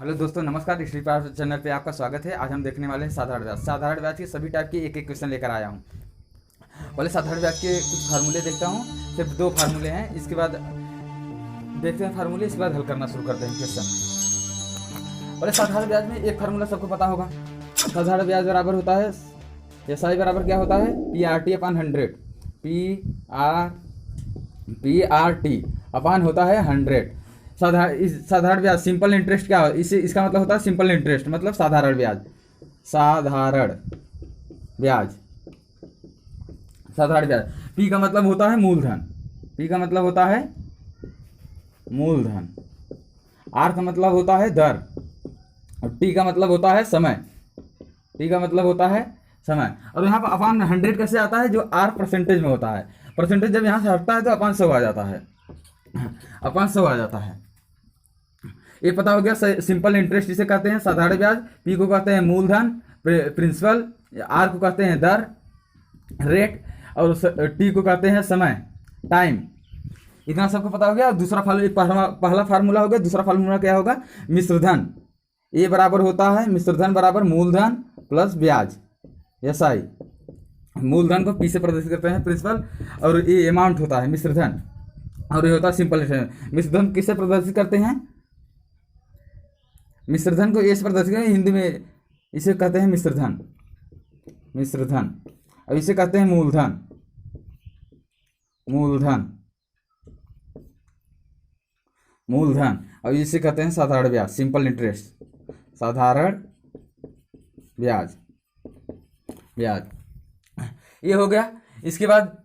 Hello दोस्तों, नमस्कार। श्री पार channel पे आपका स्वागत है। आज हम देखने वाले हैं साधारण ब्याज। साधारण ब्याज के सभी टाइप के एक एक क्वेश्चन लेकर आया हूँ। पहले साधारण ब्याज के कुछ फार्मूले देखता हूँ। सिर्फ 2 फार्मूले हैं, इसके बाद देखते हैं फार्मूले, इसके बाद हल करना शुरू करते हैं क्वेश्चन। पहले साधारण ब्याज में एक फार्मूला सबको पता होगा। साधारण ब्याज बराबर होता है एस आई बराबर क्या होता है, P R T upon 100। P R T upon होता है 100। साधारण ब्याज सिंपल इंटरेस्ट क्या है, इसका मतलब होता है सिंपल इंटरेस्ट, मतलब साधारण ब्याज। साधारण ब्याज, साधारण ब्याज। पी का मतलब होता है मूलधन। पी का मतलब होता है मूलधन। आर का मतलब होता है दर। और टी का मतलब होता है समय। टी का मतलब होता है समय। और यहाँ पर अपॉन 100 कैसे आता है, जो आर परसेंटेज में होता है। परसेंटेज जब यहाँ से हटता है तो अपॉन 100 आ जाता है। अपॉन 100 आ जाता है। ये पता हो गया। सिंपल इंटरेस्ट इसे कहते हैं, साधारण ब्याज। पी को कहते हैं मूलधन, प्रिंसिपल। आर को कहते हैं दर, रेट। और टी को कहते हैं समय, टाइम। इतना सबको पता हो गया। दूसरा पहला फार्मूला हो गया। दूसरा फार्मूला क्या होगा, मिश्रधन। ए बराबर होता है मिश्रधन बराबर मूलधन प्लस ब्याज, एस आई। मूलधन को पी से प्रदर्शित करते हैं, प्रिंसिपल। और ये अमाउंट होता है मिश्रधन, और ये होता है सिंपल इंटरेस्ट। मिश्रधन किससे प्रदर्शित करते हैं, मिश्रधन को ए से प्रदर्शित करते हैं। हिंदी में इसे कहते हैं मिश्रधन। मिश्रधन। अब इसे कहते हैं मूलधन। मूलधन। मूलधन। और इसे कहते हैं साधारण ब्याज, सिंपल इंटरेस्ट। साधारण ब्याज, ब्याज। ये हो गया। इसके बाद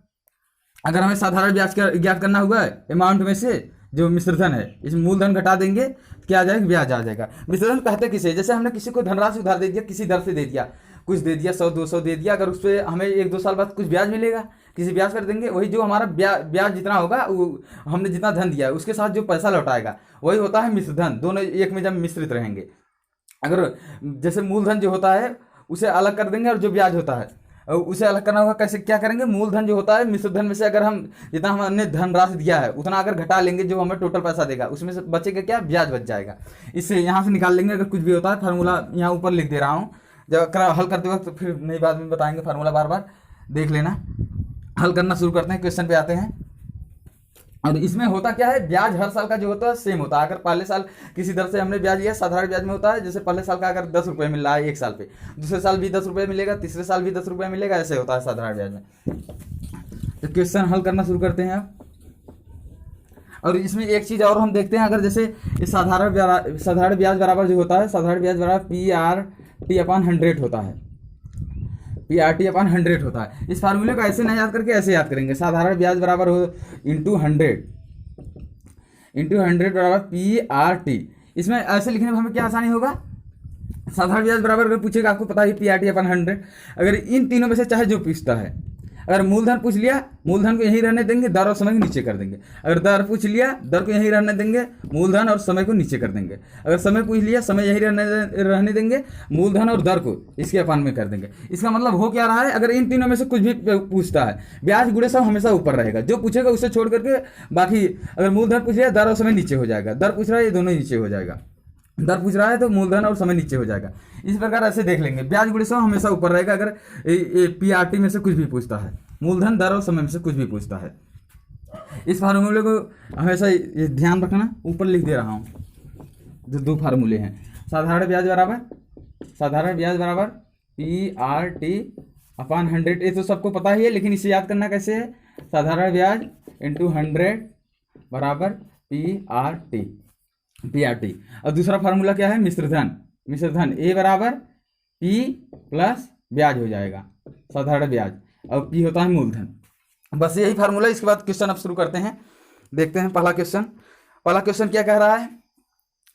अगर हमें साधारण ब्याज ज्ञात करना हुआ है, अमाउंट में से जो मिश्रधन है, इस मूलधन घटा देंगे, क्या आ जाएगा, ब्याज आ जाएगा। मिश्रधन कहते किसे, जैसे हमने किसी को धनराशि उधार दे दिया, किसी दर से दे दिया, कुछ दे दिया, 100-200 दे दिया। अगर उस पर हमें 1-2 साल बाद कुछ ब्याज मिलेगा, किसी ब्याज पर देंगे, वही जो हमारा ब्याज जितना होगा, हमने जितना धन दिया है उसके साथ जो पैसा लौटाएगा, वही होता है मिश्रधन। दोनों एक में जब मिश्रित रहेंगे। अगर जैसे मूलधन जो होता है उसे अलग कर देंगे, और जो ब्याज होता है उसे अलग करना होगा। कैसे, क्या करेंगे, मूलधन जो होता है मिश्रधन में से अगर हम जितना हमने धनराशि दिया है उतना अगर घटा लेंगे, जो हमें टोटल पैसा देगा उसमें से बचेगा क्या, ब्याज बच जाएगा। इससे यहाँ से निकाल लेंगे। अगर कुछ भी होता है, फार्मूला यहाँ ऊपर लिख दे रहा हूँ। जब हल करते वक्त तो फिर नई बाद में बताएंगे, फार्मूला बार बार देख लेना। हल करना शुरू करते हैं, क्वेश्चन पे आते हैं। और इसमें होता क्या है, ब्याज हर साल का जो होता है सेम होता है। अगर पहले साल किसी दर से हमने ब्याज लिया, साधारण ब्याज में होता है, जैसे पहले साल का अगर 10 रुपये मिल रहा है एक साल पे, दूसरे साल भी 10 रुपये मिलेगा, तीसरे साल भी 10 रुपये मिलेगा। ऐसे होता है साधारण ब्याज में। तो क्वेश्चन हल करना शुरू करते हैं आप। और इसमें एक चीज़ और हम देखते हैं, अगर जैसे इस साधारण ब्याज बराबर जो होता है, साधारण ब्याज बराबर पी आर टी अपॉन 100 होता है। पी आर टी अपॉन 100 होता है। इस फार्मूले को ऐसे ना याद करके ऐसे याद करेंगे, साधारण ब्याज बराबर हो इंटू 100 बराबर पी आर टी। इसमें ऐसे लिखने में हमें क्या आसानी होगा, साधारण ब्याज बराबर अगर पूछेगा, आपको पता है पी आर टी अपॉन 100। अगर इन तीनों में से चाहे जो पूछता है, अगर मूलधन पूछ लिया, मूलधन को यहीं रहने देंगे, दर और समय को नीचे कर देंगे। अगर दर पूछ लिया, दर को यहीं रहने देंगे, मूलधन और समय को नीचे कर देंगे। अगर समय पूछ लिया, समय यहीं रहने देंगे, मूलधन और दर को इसके अपान में कर देंगे। इसका मतलब हो क्या रहा है, अगर इन तीनों में से कुछ भी पूछता है, ब्याज गुणे सब हमेशा ऊपर रहेगा। जो पूछेगा उसे छोड़ करके बाकी, अगर मूलधन पूछ लिया, दर और समय नीचे हो जाएगा। दर पूछ रहा है, ये दोनों नीचे हो जाएगा। दर पूछ रहा है तो मूलधन और समय नीचे हो जाएगा। इस प्रकार ऐसे देख लेंगे, ब्याज गुणे सब हमेशा ऊपर रहेगा। अगर पी आर टी में से कुछ भी पूछता है, मूलधन, दर और समय में से कुछ भी पूछता है। इस फार्मूले को हमेशा ये ध्यान रखना, ऊपर लिख दे रहा हूँ जो 2 फार्मूले हैं। साधारण ब्याज बराबर पी आर टी अपॉन 100। ये तो सबको पता ही है, लेकिन इसे याद करना कैसे है, साधारण ब्याज इंटू 100 बराबर P R T, P R T. और दूसरा फार्मूला क्या है, मिश्रधन। मिश्रधन ए बराबर पी प्लस ब्याज हो जाएगा, साधारण ब्याज, और पी होता है मूलधन। बस यही फार्मूला। इसके बाद क्वेश्चन अब शुरू करते हैं। देखते हैं पहला क्वेश्चन। पहला क्वेश्चन क्या कह रहा है,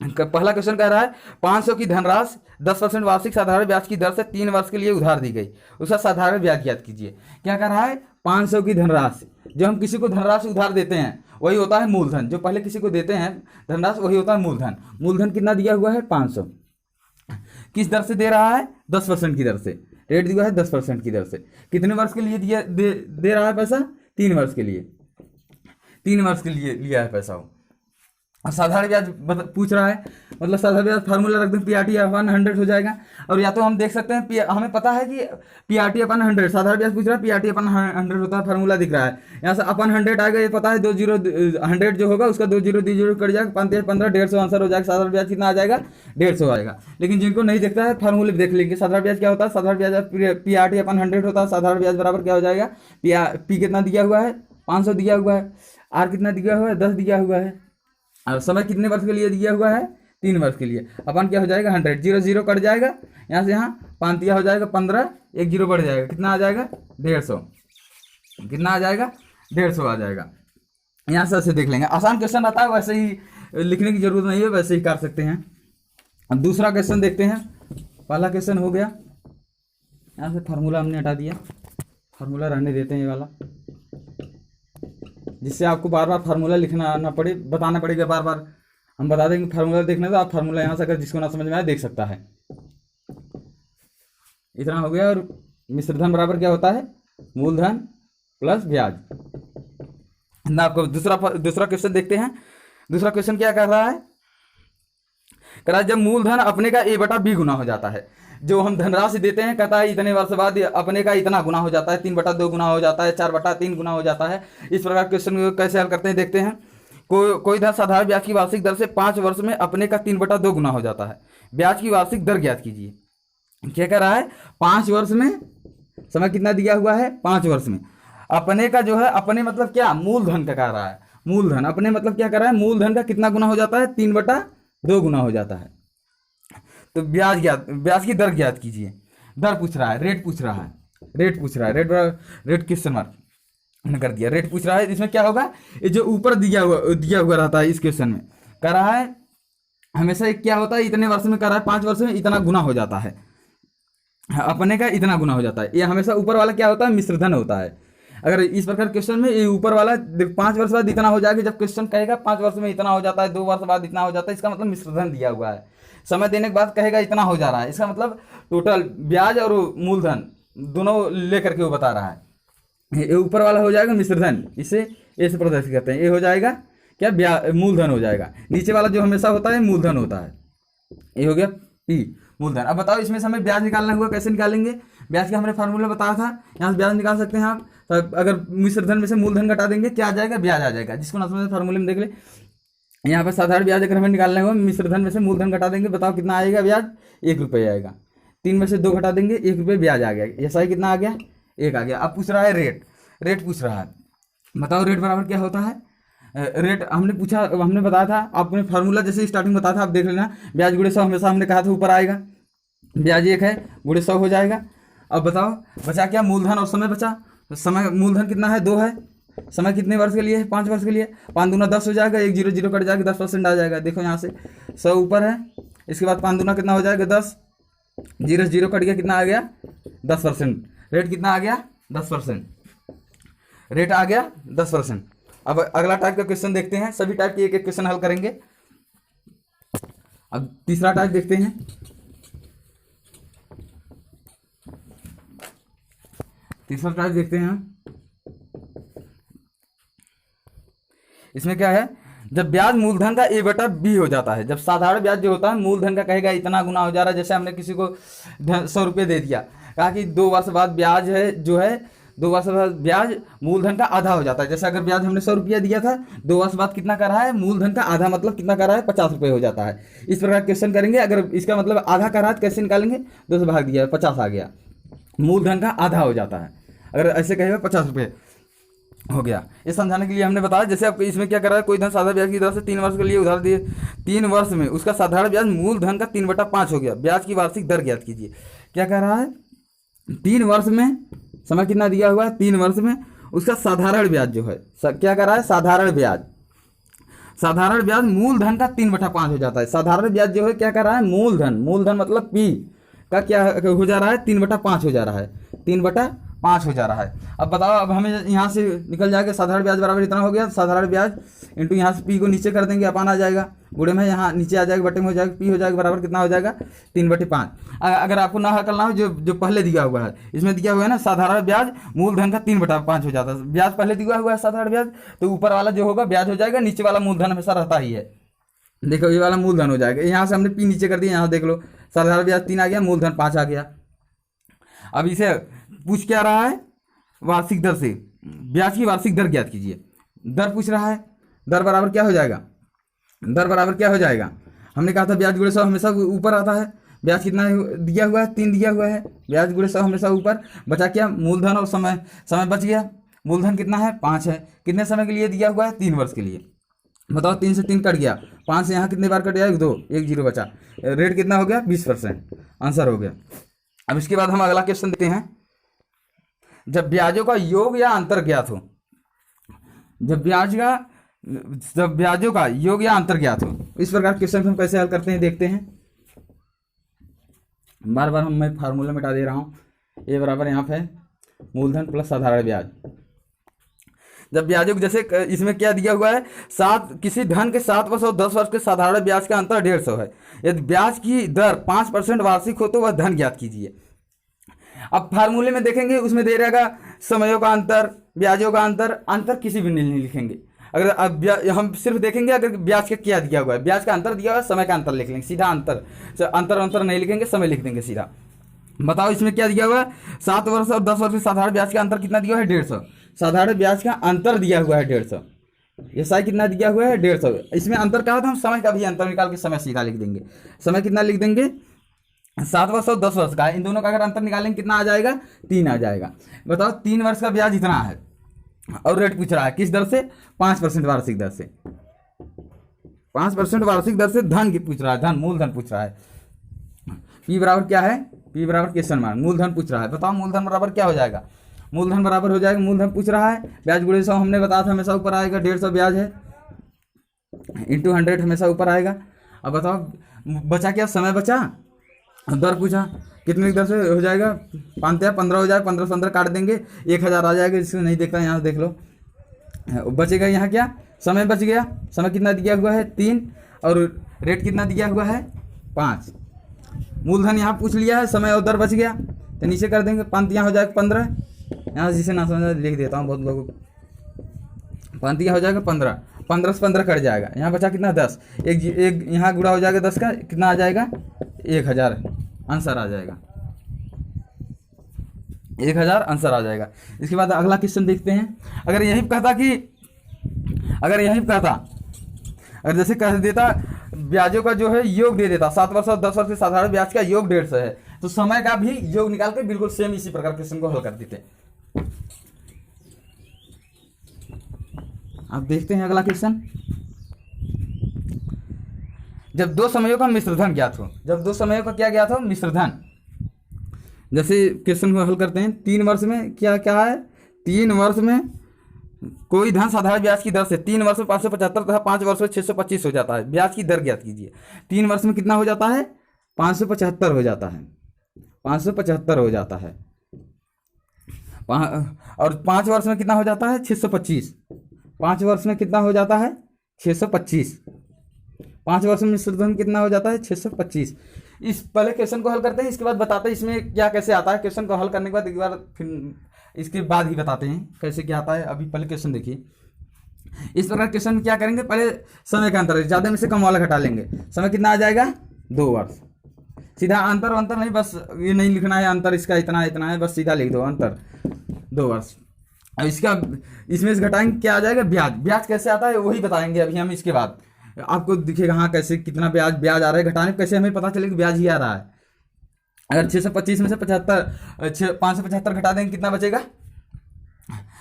पहला क्वेश्चन कह रहा है 500 की धनराशि 10% वार्षिक साधारण ब्याज की दर से 3 वर्ष के लिए उधार दी गई, उसका साधारण ब्याज ज्ञात कीजिए। क्या कह रहा है, 500 की धनराशि। जो हम किसी को धनराशि उधार देते हैं वही होता है मूलधन। जो पहले किसी को देते हैं धनराशि वही होता है मूलधन। मूलधन कितना दिया हुआ है, 500। किस दर से दे रहा है, 10% की दर से। रेट दिया है 10% की दर से। कितने वर्ष के लिए दे रहा है पैसा, 3 वर्ष के लिए। 3 वर्ष के लिए लिया है पैसा वो। और साधारण ब्याज पूछ रहा है, मतलब साधारण ब्याज फार्मूला रख दें पीआरटी अपन 100 हो जाएगा। और या तो हम देख सकते हैं हमें पता है कि पीआरटी अपन 100, साधारण ब्याज पूछ रहा है पीआरटी अपन 100 होता है, फार्मूला दिख रहा है यहाँ से अपन 100 आएगा, ये पता है 100 जो होगा उसका 20 कट जाएगा, 5 15 150 आंसर हो जाएगा। साधारण ब्याज कितना आ जाएगा 150 आएगा। लेकिन जिनको नहीं देखता है फार्मूले देख लेंगे। साधारण ब्याज क्या होता है, साधारण ब्याज पीआरटी अपन 100 होता है, साधारण ब्याज बराबर क्या हो जाएगा, पी कितना दिया हुआ है 500 दिया हुआ है, आर कितना दिया हुआ है 10 दिया हुआ है, और समय कितने वर्ष के लिए दिया हुआ है 3 वर्ष के लिए। अपन क्या हो जाएगा 100, 0 0 कट जाएगा, यहाँ से यहाँ 5 दिया हो जाएगा 15, 1 0 बढ़ जाएगा, कितना आ जाएगा 150, कितना आ जाएगा 150 आ जाएगा। यहाँ से ऐसे देख लेंगे, आसान क्वेश्चन आता है, वैसे ही लिखने की जरूरत नहीं है, वैसे ही कर सकते हैं। अब दूसरा क्वेश्चन देखते हैं। पहला क्वेश्चन हो गया, यहाँ से फार्मूला हमने हटा दिया, फार्मूला रहने देते हैं ये वाला, जिससे आपको बार बार फार्मूला लिखना ना पड़े, बताना पड़ेगा बार बार। हम बता देंगे फार्मूला देखना, तो आप फार्मूला यहाँ से अगर जिसको ना समझ में आए देख सकता है। इतना हो गया। और मिश्रधन बराबर क्या होता है, मूलधन प्लस ब्याज। ना आपको दूसरा क्वेश्चन देखते हैं। दूसरा क्वेश्चन क्या कर रहा है, कह रहा है जब मूलधन अपने का a बटा b गुना हो जाता है, जो हम धनराशि देते हैं, कहता है इतने वर्ष बाद अपने का इतना गुना हो जाता है, 3/2 गुना हो जाता है, 4/3 गुना हो जाता है। इस प्रकार क्वेश्चन को कैसे हल करते हैं देखते हैं। कोई धन साधारण ब्याज की वार्षिक दर से 5 वर्ष में अपने का 3/2 गुना हो जाता है। ब्याज की वार्षिक दर ज्ञात कीजिए। क्या कह रहा है, 5 वर्ष में, समय कितना दिया हुआ है 5 वर्ष में, अपने का जो है, अपने मतलब क्या, मूलधन का कह रहा है, मूलधन अपने मतलब क्या कर रहा है, मूलधन का कितना गुना हो जाता है 3/2 गुना हो जाता है। तो ब्याज की दर ज्ञात कीजिए। दर पूछ रहा है, रेट पूछ रहा है, रेट पूछ रहा है, रेट क्वेश्चन मार्क कर दिया, रेट पूछ रहा है। इसमें क्या होगा, ये जो ऊपर दिया हुआ रहता है इस क्वेश्चन में, कह रहा है हमेशा क्या होता है, इतने वर्ष में, कह रहा है 5 वर्ष में इतना गुना हो जाता है, अपने का इतना गुना हो जाता है। ये हमेशा ऊपर वाला क्या होता है, मिश्रधन होता है। अगर इस प्रकार क्वेश्चन में ये ऊपर वाला 5 वर्ष बाद इतना हो जाएगा, जब क्वेश्चन कहेगा 5 वर्ष में इतना हो जाता है, 2 वर्ष बाद इतना हो जाता है, इसका मतलब मिश्रधन दिया हुआ है। समय देने के बाद कहेगा इतना हो जा रहा है, इसका मतलब टोटल ब्याज और मूलधन दोनों लेकर के वो बता रहा है। ये ऊपर वाला हो जाएगा मिश्रधन, इसे ऐसे प्रदर्शित करते हैं, ये हो जाएगा क्या, मूलधन हो जाएगा। नीचे वाला जो हमेशा होता है मूलधन होता है, ये हो गया पी मूलधन। अब बताओ इसमें से हमें ब्याज निकालना होगा, कैसे निकालेंगे, ब्याज का हमने फार्मूला बताया था, यहाँ से ब्याज निकाल सकते हैं आप। तो अगर मिश्रधन में से मूलधन घटा देंगे क्या आ जाएगा, ब्याज आ जाएगा। जिसको ना समझे फार्मूले में देख ले, यहाँ पर साधारण ब्याज अगर हमें निकालना होगा, मिश्रधन में से मूलधन घटा देंगे, बताओ कितना आएगा ब्याज, 1 रुपये आएगा। 3 में से 2 घटा देंगे, 1 रुपये ब्याज आ गया। ऐसा ही कितना आ गया, 1 आ गया। अब पूछ रहा है रेट पूछ रहा है, बताओ रेट बराबर क्या होता है। रेट हमने बताया था, आपने फार्मूला जैसे स्टार्टिंग बताया था, आप देख लेना। ब्याज गुणे 100 हमेशा हमने कहा था ऊपर आएगा, ब्याज 1 है, गुणे 100 हो जाएगा। अब बताओ बचा क्या, मूलधन और समय बचा। समय मूलधन कितना है 2 है, समय कितने वर्ष के लिए है 5 वर्ष के लिए, 5 दूना 10 हो जाएगा, 1 0 0 कट जाएगा, 10% आ जाएगा। देखो यहाँ से 100 ऊपर है, इसके बाद 5 दूना कितना हो जाएगा 10, 0 0 कट गया, कितना आ गया 10%। रेट कितना आ गया 10%, रेट आ गया 10%। अब अगला टाइप का क्वेश्चन देखते हैं, सभी टाइप के एक क्वेश्चन हल करेंगे। अब तीसरा टाइप देखते हैं। तीसरा टाइप देखते हैं, इसमें क्या है, जब ब्याज मूलधन का a/b हो जाता है। जब साधारण ब्याज जो होता है मूलधन का कहेगा इतना गुना हो जा रहा है, जैसे हमने किसी को 100 रुपये दे दिया, कहा कि 2 वर्ष बाद ब्याज है जो है, 2 वर्ष बाद ब्याज मूलधन का आधा हो जाता है। जैसे अगर ब्याज हमने 100 रुपया दिया था, 2 वर्ष बाद कितना कर रहा है, मूलधन का आधा मतलब कितना कर रहा है 50 रुपये हो जाता है। इस प्रकार क्वेश्चन करेंगे। अगर इसका मतलब आधा कर रहा है तो कैसे निकालेंगे, 2 से भाग दिया 50 आ गया, मूलधन का आधा हो जाता है। अगर ऐसे कहेगा 50 रुपये हो गया। ये समझाने के लिए हमने बताया, जैसे आप इसमें क्या कर रहा है, कोई धन साधारण ब्याज की तरफ से 3 वर्ष के लिए उधार दिए, 3 वर्ष में उसका साधारण ब्याज मूलधन का 3/5 हो गया। ब्याज की वार्षिक दर ज्ञात कीजिए। क्या कह रहा है, 3 वर्ष में, समय कितना दिया हुआ है 3 वर्ष में, उसका साधारण ब्याज जो है, क्या कर रहा है, साधारण ब्याज मूलधन का 3/5 हो जाता है। साधारण ब्याज जो है क्या कर रहा है, मूलधन मतलब पी का क्या हो जा रहा है, 3/5 हो जा रहा है, 3/5 हो जा रहा है। अब बताओ, अब हमें यहाँ से निकल जाएगा साधारण ब्याज बराबर इतना हो गया, साधारण ब्याज इंटू यहाँ से पी को नीचे कर देंगे, अपान आ जाएगा, गुणे में यहाँ नीचे आ जाएगा, बटे में हो जाएगा, पी हो जाएगा बराबर कितना हो जाएगा 3/5। अगर आपको ना करना हो, जो पहले दिया हुआ है, इसमें दिया हुआ है ना साधारण ब्याज मूलधन का 3/5 हो जाता है। ब्याज पहले दिया हुआ है साधारण ब्याज, तो ऊपर वाला जो होगा ब्याज हो जाएगा, नीचे वाला मूलधन हमेशा रहता ही है। देखो ये वाला मूलधन हो जाएगा, यहाँ से हमने पी नीचे कर दिया, यहाँ देख लो साधारण ब्याज 3 आ गया, मूलधन 5 आ गया। अब इसे पूछ क्या रहा है, वार्षिक दर से ब्याज की वार्षिक दर ज्ञात कीजिए। दर पूछ रहा है, दर बराबर क्या हो जाएगा, दर बराबर क्या हो जाएगा, हमने कहा था ब्याज गुणे 100 हमेशा ऊपर आता है। ब्याज कितना दिया हुआ है, 3 दिया हुआ है, ब्याज गुणे 100 हमेशा ऊपर, बचा क्या, मूलधन और समय, समय बच गया। मूलधन कितना है, 5 है, कितने समय के लिए दिया हुआ है, 3 वर्ष के लिए। बताओ 3 से 3 कट गया, 5 से यहाँ कितने बार कट जाएगा, 2, 1 0 बचा। रेट कितना हो गया, 20%, आंसर हो गया। अब इसके बाद हम अगला क्वेश्चन देखते हैं। जब ब्याजों का योग या अंतर ज्ञात हो, जब ब्याजों का योग या अंतर ज्ञात हो, इस प्रकार क्वेश्चन हम कैसे हल करते हैं देखते हैं। बार बार मैं फार्मूला मिटा दे रहा हूँ। ए बराबर यहाँ पे मूलधन प्लस साधारण ब्याज। जब ब्याजों जैसे इसमें क्या दिया हुआ है, किसी धन के 7 वर्ष और 10 वर्ष के साधारण ब्याज का अंतर 150 है। यदि ब्याज की दर 5% वार्षिक हो तो वह धन ज्ञात कीजिए। अब फार्मूले में देखेंगे, उसमें दे रहेगा समयों का अंतर, ब्याजों का अंतर किसी भी नहीं लिखेंगे। अगर अब हम सिर्फ देखेंगे अगर ब्याज का क्या दिया हुआ है, ब्याज का अंतर दिया हुआ है, समय का अंतर लिख लेंगे सीधा, अंतर नहीं लिखेंगे, समय लिख देंगे सीधा। बताओ इसमें क्या दिया हुआ है, 7 वर्ष और 10 वर्ष के साधारण ब्याज का अंतर कितना दिया हुआ है, 150। साधारण ब्याज का अंतर दिया हुआ है 150, ये साई कितना दिया हुआ है, 150। इसमें अंतर क्या होता है, हम समय का भी अंतर निकाल के समय सीधा लिख देंगे। समय कितना लिख देंगे, 7 वर्ष और 10 वर्ष का, इन दोनों का अगर अंतर निकालेंगे कितना आ जाएगा, 3 आ जाएगा। बताओ 3 वर्ष का ब्याज इतना है और रेट पूछ रहा है किस दर से, 5% वार्षिक दर से, 5% वार्षिक दर से धन की पूछ रहा है, धन मूलधन पूछ रहा है। पी बराबर क्या है, पी बराबर क्वेश्चन मार्क, मूलधन पूछ रहा है। बताओ मूलधन बराबर क्या हो जाएगा, मूलधन बराबर हो जाएगा, मूलधन पूछ रहा है, ब्याज गुणे 100 हमने बताया था हमेशा ऊपर आएगा, 150 ब्याज है इंटू 100 हमेशा ऊपर आएगा। अब बताओ बचा क्या, समय बचा, दर पूछा कितने दर से हो जाएगा, 5 या 15 हो जाएगा, 15 15 काट देंगे, 1000 आ जाएगा। इसको नहीं देखता, यहाँ देख लो बचेगा, यहाँ क्या समय बच गया, समय कितना दिया हुआ है 3 और रेट कितना दिया हुआ है 5। मूलधन यहाँ पूछ लिया है, समय और दर बच गया तो नीचे कर देंगे, 5 यहाँ हो जाएगा 15, यहाँ जिसे ना समझ लिख देता हूँ बहुत लोगों, 5 यहाँ हो जाएगा 15, 15 से 15 कट जाएगा, यहाँ बचा कितना 10, एक यहाँ गुणा हो जाएगा 10 का, कितना आ जाएगा 1000, आंसर आ जाएगा 1000, आंसर आ जाएगा। इसके बाद अगला क्वेश्चन देखते हैं। अगर यही कहता अगर जैसे कह देता ब्याजों का जो है योग दे देता, 7 वर्ष और 10 वर्ष के साधारण ब्याज का योग 150 है, तो समय का भी योग निकाल के बिल्कुल सेम इसी प्रकार क्वेश्चन को हल कर देते। अब देखते हैं अगला क्वेश्चन। जब 2 समयों का मिश्रधन ज्ञात हो, जब 2 समयों का क्या ज्ञात हो, मिश्रधन। जैसे क्वेश्चन को हल करते हैं, 3 वर्ष में क्या क्या है, 3 वर्ष में कोई धन साधारण ब्याज की दर से 3 वर्ष में 575 तथा 5 वर्ष में 625 हो जाता है, ब्याज की दर ज्ञात कीजिए। 3 वर्ष में कितना हो जाता है, 575 हो जाता है, 575 हो जाता है, और 5 वर्ष में कितना हो जाता है, 625। 5 वर्ष में कितना हो जाता है, 625। 5 वर्ष में मिश्रधन कितना हो जाता है, 625। इस पहले क्वेश्चन को हल करते हैं, इसके बाद बताते हैं इसमें क्या कैसे आता है। क्वेश्चन को हल करने के बाद एक बार फिर इसके बाद ही बताते हैं कैसे क्या आता है। अभी पहले क्वेश्चन देखिए। इस प्रकार क्वेश्चन में क्या करेंगे, पहले समय का अंतर, ज़्यादा में से कम वाला घटा लेंगे। समय कितना आ जाएगा, 2 वर्ष। सीधा अंतर नहीं, बस ये नहीं लिखना है अंतर इसका इतना इतना है, बस सीधा लिख दो अंतर 2 वर्ष। अब इसमें से घटाएंगे क्या आ जाएगा, ब्याज। ब्याज कैसे आता है वही बताएंगे अभी हम। इसके बाद आपको दिखेगा हाँ कैसे कितना ब्याज आ रहा है, घटाने कैसे हमें पता चलेगा ब्याज ही आ रहा है। अगर 625 में से 575 घटा देंगे कितना बचेगा,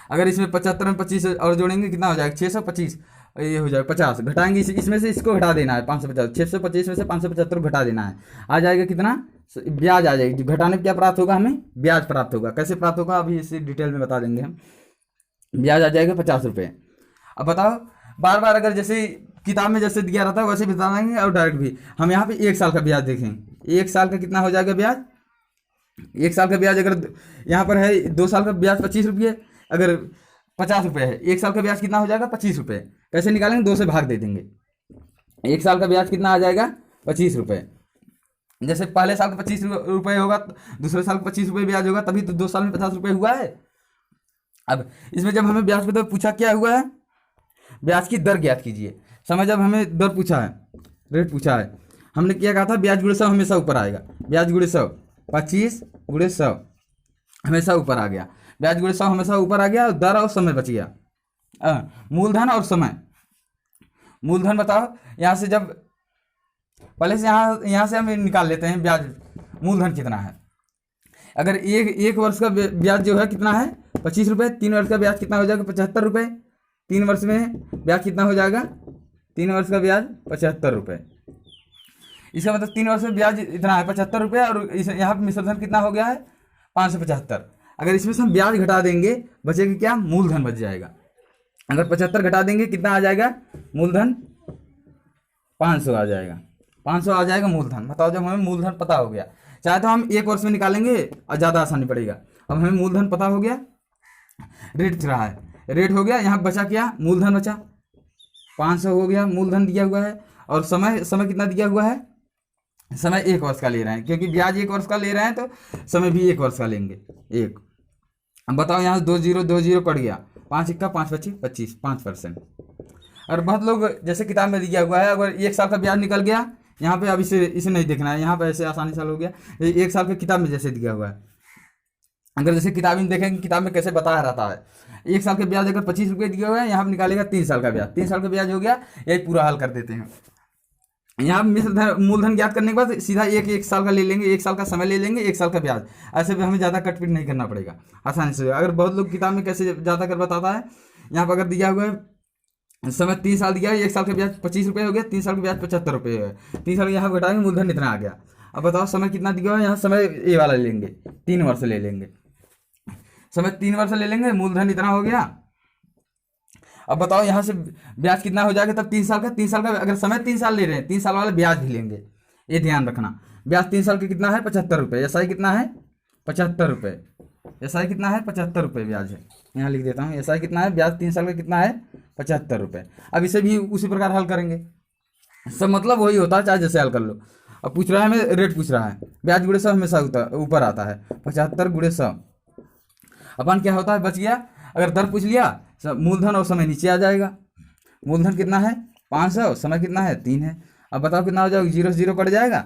अगर इसमें 75 में 25 और जोड़ेंगे कितना हो जाएगा, 625, ये हो जाएगा 50। घटाएंगे इसमें से इसको घटा देना है, 550, 625 में से 575 घटा देना है, आ जाएगा कितना, ब्याज आ जाएगी। घटाने में क्या प्राप्त होगा, हमें ब्याज प्राप्त होगा। कैसे प्राप्त होगा अभी इसे डिटेल में बता देंगे हम। ब्याज आ जाएगा 50 रुपये। अब बताओ बार बार अगर जैसे किताब में जैसे दिया रहता है वैसे बता देंगे, और डायरेक्ट भी हम यहाँ पे 1 साल का ब्याज देखेंगे। 1 साल का कितना हो जाएगा ब्याज, 1 साल का ब्याज अगर यहाँ पर है 2 साल का ब्याज 25 रुपये, अगर 50 रुपये है, 1 साल का ब्याज कितना हो जाएगा 25 रुपये। कैसे निकालेंगे, 2 से भाग दे देंगे। 1 साल का ब्याज कितना आ जाएगा 25 रुपये। जैसे पहले साल का 25 रुपये होगा, दूसरे साल का 25 रुपये ब्याज होगा, तभी तो 2 साल में 50 रुपये हुआ है। अब इसमें जब हमें ब्याज पे पूछा क्या हुआ है, ब्याज की दर ज्ञात कीजिए। समय जब हमें दर पूछा है रेट पूछा है, हमने क्या कहा था, ब्याज गुणे 100 हमेशा ऊपर आएगा। ब्याज गुणे 100, 25 गुणे 100 हमेशा ऊपर आ गया। ब्याज गुणे 100 हमेशा ऊपर आ गया और दर और समय बच गया। मूलधन और समय। मूलधन बताओ, यहाँ से जब पहले से यहाँ से हम निकाल लेते हैं ब्याज, मूलधन कितना है। अगर एक वर्ष का ब्याज जो है कितना है 25 रुपये, 3 वर्ष का ब्याज कितना हो जाएगा 75 रुपये। 3 वर्ष में ब्याज कितना हो जाएगा, 3 वर्ष का ब्याज 75 रुपये। इसका मतलब 3 वर्ष में ब्याज इतना है 75 रुपये, और इस यहाँ पर मिश्र धन कितना हो गया है 575। अगर इसमें से हम ब्याज घटा देंगे बचेगा क्या, मूलधन बच जाएगा। अगर 75 घटा देंगे कितना आ जाएगा, मूलधन 500 आ जाएगा। 500 आ जाएगा मूलधन। बताओ, जब हमें मूलधन पता हो गया, चाहे तो हम 1 वर्ष में निकालेंगे और ज़्यादा आसानी पड़ेगा। अब हमें मूलधन पता हो गया, रेट चल रहा है, रेट हो गया, यहाँ बचा क्या, मूलधन बचा 500 हो गया, मूलधन दिया हुआ है। और समय कितना दिया हुआ है, समय 1 वर्ष का ले रहे हैं, क्योंकि ब्याज 1 वर्ष का ले रहे हैं तो समय भी 1 वर्ष का लेंगे। एक अब बताओ, यहाँ 2 0 कट गया, 5 इक्का 5 25 25 5%। और बहुत लोग जैसे किताब में दिया हुआ है, अगर 1 साल का ब्याज निकल गया यहाँ पे, अब इसे नहीं देखना है, यहाँ पे ऐसे आसानी साल हो गया। 1 साल के किताब में जैसे दिया हुआ है, अगर जैसे किताब में देखेंगे, किताब में कैसे बताया रहता है, 1 साल के ब्याज अगर 25 रुपये दिया हुआ है, यहाँ पर निकालेगा 3 साल का ब्याज। 3 साल का ब्याज हो गया, यही पूरा हल कर देते हैं। यहाँ मूलधन ज्ञात करने के बाद सीधा एक साल का ले लेंगे, 1 साल का समय ले लेंगे, 1 साल का ब्याज। ऐसे भी हमें ज़्यादा कटपीट नहीं करना पड़ेगा, आसानी से। अगर बहुत लोग किताब में कैसे ज़्यादा कर बताता है, यहाँ पर अगर दिया हुआ है समय 3 साल दिया है, 1 साल का ब्याज 25 रुपये हो गया, 3 साल का ब्याज 75 रुपये हो गया। 3 साल यहाँ घटाएंगे, मूलधन इतना आ गया। अब बताओ समय कितना दिया हुआ है, यहाँ समय ये वाला ले लेंगे, 3 वर्ष ले लेंगे, समय 3 वर्ष ले लेंगे, मूलधन इतना हो गया। अब बताओ यहाँ से ब्याज कितना हो जाएगा, तब 3 साल का अगर समय 3 साल ले रहे हैं, 3 साल वाला ब्याज भी लेंगे, ये ध्यान रखना। ब्याज 3 साल का कितना है 75 रुपये, एसआई कितना है 75 रुपये, एसआई कितना है 75 रुपये ब्याज है। यहाँ लिख देता हूँ, एसआई कितना है, ब्याज 3 साल का कितना है 75 रुपये। अब इसे भी उसी प्रकार हल करेंगे, सब मतलब वही होता है, चाहे जैसे हल कर लो। अब पूछ रहा है हमें, रेट पूछ रहा है, ब्याज गुणे 100 हमेशा ऊपर आता है, 75 गुणे 100। अपन क्या होता है, बच गया। अगर दर पूछ लिया, मूलधन और समय नीचे आ जाएगा। मूलधन कितना है 500, समय कितना है 3 है। अब बताओ कितना हो जाएगा, 0 0 कट जाएगा।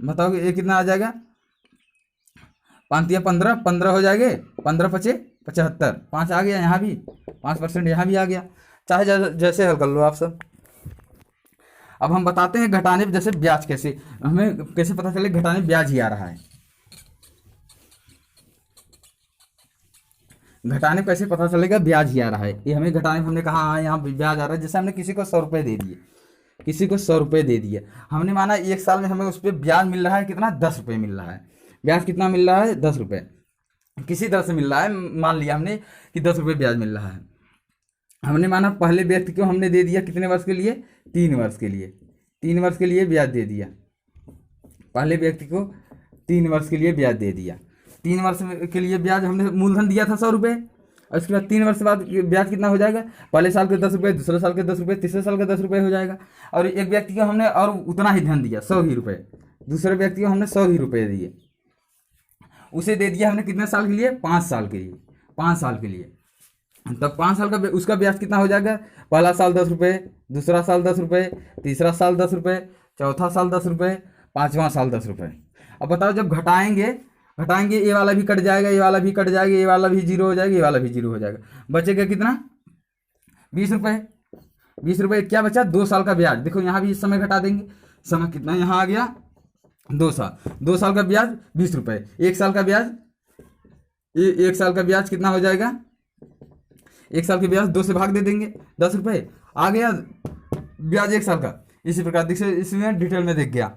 बताओ ये कितना आ जाएगा, 5 या 15 15 हो जाएंगे, 15 पचे 75, 5 आ गया, यहाँ भी 5% यहाँ भी आ गया। चाहे जैसे हल कर लो आप सब। अब हम बताते हैं घटाने जैसे ब्याज कैसे, हमें कैसे पता चले घटाने ब्याज ही आ रहा है। घटाने कैसे पता चलेगा ब्याज ही आ रहा है, ये हमें घटाने, हमने कहा हाँ यहाँ ब्याज आ रहा है। जैसे हमने किसी को 100 रुपये दे दिए, किसी को 100 रुपये दे दिए, हमने माना 1 साल में हमें उस पर ब्याज मिल रहा है कितना, 10 रुपये मिल रहा है। ब्याज कितना मिल रहा है 10 रुपये, किसी तरह से मिल रहा है, मान लिया हमने कि 10 रुपये ब्याज मिल रहा है। हमने माना पहले व्यक्ति को हमने दे दिया कितने वर्ष के लिए, 3 वर्ष के लिए, 3 वर्ष के लिए ब्याज दे दिया। पहले व्यक्ति को 3 वर्ष के लिए ब्याज दे दिया। 3 वर्ष के लिए ब्याज हमने मूलधन दिया था 100 रुपये, और उसके बाद 3 वर्ष बाद ब्याज कितना हो जाएगा, पहले साल के 10 रुपये, दूसरे साल के 10 रुपये, तीसरे साल के 10 रुपये हो जाएगा। और एक व्यक्ति को हमने और उतना ही धन दिया 100 ही रुपये, दूसरे व्यक्ति को हमने 100 ही रुपये दिए, उसे दे दिया हमने कितने साल के लिए, 5 साल के लिए, 5 साल के लिए। तब 5 साल का उसका ब्याज कितना हो जाएगा, पहला साल 10 रुपये, दूसरा साल 10 रुपये, तीसरा साल 10 रुपये, चौथा साल 10 रुपये, 5वां साल 10 रुपये। अब बताओ जब घटाएंगे ये वाला भी कट जाएगा, ये वाला भी कट जाएगा, ये वाला भी 0 हो जाएगा, ये वाला भी 0 हो जाएगा, बचेगा कितना 20 रुपये। 20 रुपये क्या बचा, 2 साल का ब्याज। देखो यहाँ भी समय घटा देंगे, समय कितना यहाँ आ गया 2 साल, 2 साल का ब्याज 20 रुपये, 1 साल का ब्याज, 1 साल का ब्याज कितना हो जाएगा, 1 साल के ब्याज 2 से भाग दे देंगे, 10 रुपये आ गया ब्याज 1 साल का। इसी प्रकार देखिए, इसमें डिटेल में देख गया।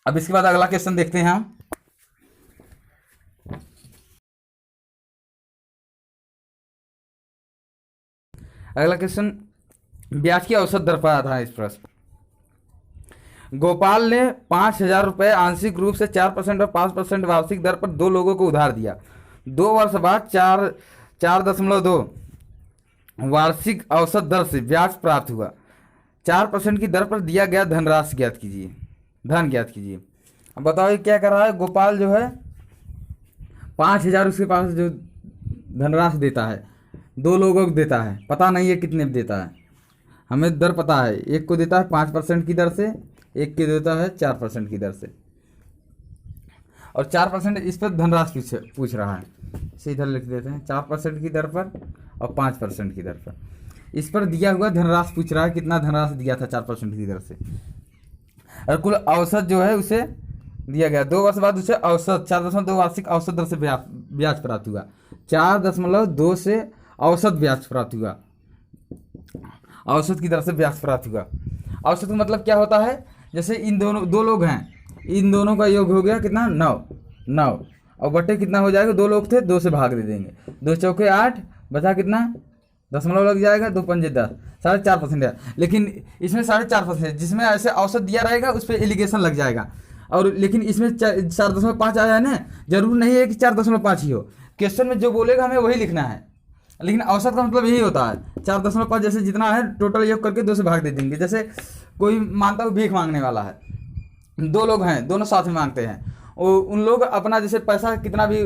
अब इसके बाद अगला क्वेश्चन देखते हैं हम। अगला क्वेश्चन ब्याज की औसत दर पर आता है इस प्रश्न। गोपाल ने 5,000 रुपये आंशिक रूप से 4% और 5% वार्षिक दर पर 2 लोगों को उधार दिया। 2 वर्ष बाद 4.2 वार्षिक औसत दर से ब्याज प्राप्त हुआ। 4% की दर पर दिया गया धनराशि ज्ञात कीजिए, धन ज्ञात कीजिए। अब बताओ क्या कर रहा है, गोपाल जो है 5,000 उसके पास जो धनराशि देता है, 2 लोगों को देता है, पता नहीं है कितने देता है। हमें दर पता है, एक को देता है 5% की दर से, एक को देता है 4% की दर से, और 4% इस पर धनराशि पूछ रहा है। इसे इधर लिख देते हैं, 4% की दर पर और 5% की दर पर। इस पर दिया हुआ धनराशि पूछ रहा है, कितना धनराशि दिया था 4% की दर से, और कुल औसत जो है उसे दिया गया। 2 वर्ष बाद उसे औसत 4.2 वार्षिक औसत दर से ब्याज प्राप्त हुआ। 4.2 से औसत ब्याज प्राप्त हुआ, औसत की दर से ब्याज प्राप्त हुआ। औसत का मतलब क्या होता है, जैसे इन दोनों 2 लोग हैं, इन दोनों का योग हो गया कितना 9 और बट्टे कितना हो जाएगा, 2 लोग थे 2 से भाग दे देंगे, 2 चौके 8 बचा कितना दशमलव लग जाएगा, 2 पंजे 10, 4.5% है। लेकिन इसमें 4.5%, जिसमें ऐसे औसत दिया रहेगा उस पर एलिगेशन लग जाएगा। और लेकिन इसमें 4.5 आया है ना, जरूर नहीं है कि 4.5 ही हो, क्वेश्चन में जो बोलेगा हमें वही लिखना है। लेकिन औसत का मतलब यही होता है 4.5, जैसे जितना है टोटल योग करके 2 से भाग दे देंगे। जैसे कोई मानता हूँ भीख मांगने वाला है, 2 लोग हैं, दोनों साथ में मांगते हैं, उन लोग अपना जैसे पैसा कितना भी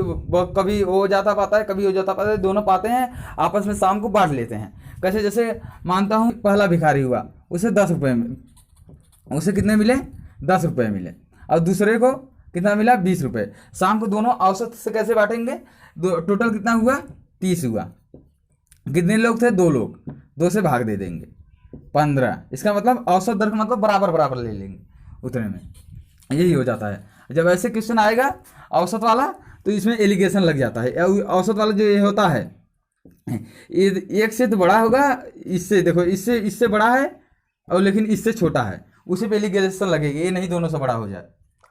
कभी हो जाता पाता है, कभी हो जाता पाता है, दोनों पाते हैं, आपस में शाम को बांट लेते हैं। कैसे, जैसे मानता हूँ पहला भिखारी हुआ, उसे 10 रुपये, उसे कितने मिले 10 रुपये मिले, और दूसरे को कितना मिला 20 रुपये। शाम को दोनों औसत से कैसे बांटेंगे, टोटल कितना हुआ 30 हुआ। कितने लोग थे 2 लोग, 2 से भाग दे देंगे 15। इसका मतलब औसत दर का मतलब बराबर बराबर ले लेंगे उतने में, यही हो जाता है। जब ऐसे क्वेश्चन आएगा औसत वाला तो इसमें एलिगेशन लग जाता है। औसत वाला जो ये होता है, एक से तो बड़ा होगा, इससे देखो इससे बड़ा है और लेकिन इससे छोटा है, उसी पे एलिगेशन लगेगी। ये नहीं दोनों से बड़ा हो जाए,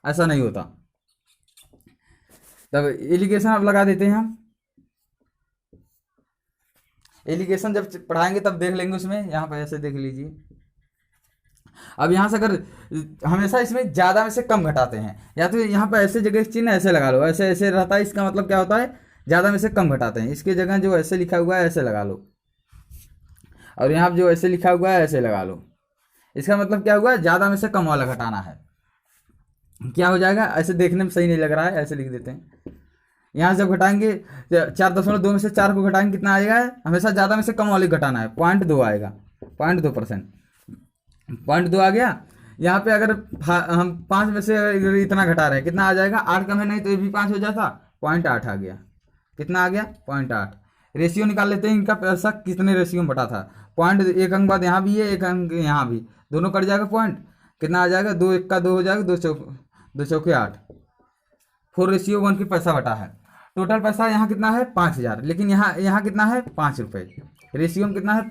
ऐसा नहीं होता। तब एलिगेशन अब लगा देते हैं हम। एलिगेशन जब पढ़ाएंगे तब देख लेंगे उसमें, यहाँ पर ऐसे देख लीजिए। अब यहाँ से अगर हमेशा इसमें ज़्यादा में से कम घटाते हैं, या तो यहाँ पर ऐसे जगह चिन्ह ऐसे लगा लो, ऐसे ऐसे रहता है, इसका मतलब क्या होता है ज़्यादा में से कम घटाते हैं। इसके जगह जो ऐसे लिखा हुआ है ऐसे लगा लो, और यहाँ जो ऐसे लिखा हुआ है ऐसे लगा लो। इसका मतलब क्या हुआ, ज़्यादा में से कम वाला घटाना है। क्या हो जाएगा, ऐसे देखने में सही नहीं लग रहा है, ऐसे लिख देते हैं। यहाँ जब घटाएंगे 4.2 में से 4 को घटाएंगे कितना आएगा, हमेशा ज़्यादा में से कम वाले घटाना है, 0.2 आएगा, 0.2%, 0.2 आ गया। यहाँ पे अगर हम 5 में से इतना घटा रहे हैं, कितना आ जाएगा, 8 कम है नहीं तो ये भी 5 हो जाता, 0.8 आ गया। कितना आ गया 0.8। रेशियो निकाल लेते हैं, इनका पैसा कितने रेशियो में बटा था। 1 अंक बाद यहाँ भी है, 1 अंक यहाँ भी, दोनों कट जाएगा पॉइंट, कितना आ जाएगा 2 1 का 2 हो जाएगा, 2 चौके 8, 4:1 की पैसा बटा है। टोटल पैसा यहाँ कितना है 5000, लेकिन यहाँ कितना है 5 रुपये, रेशियो में कितना है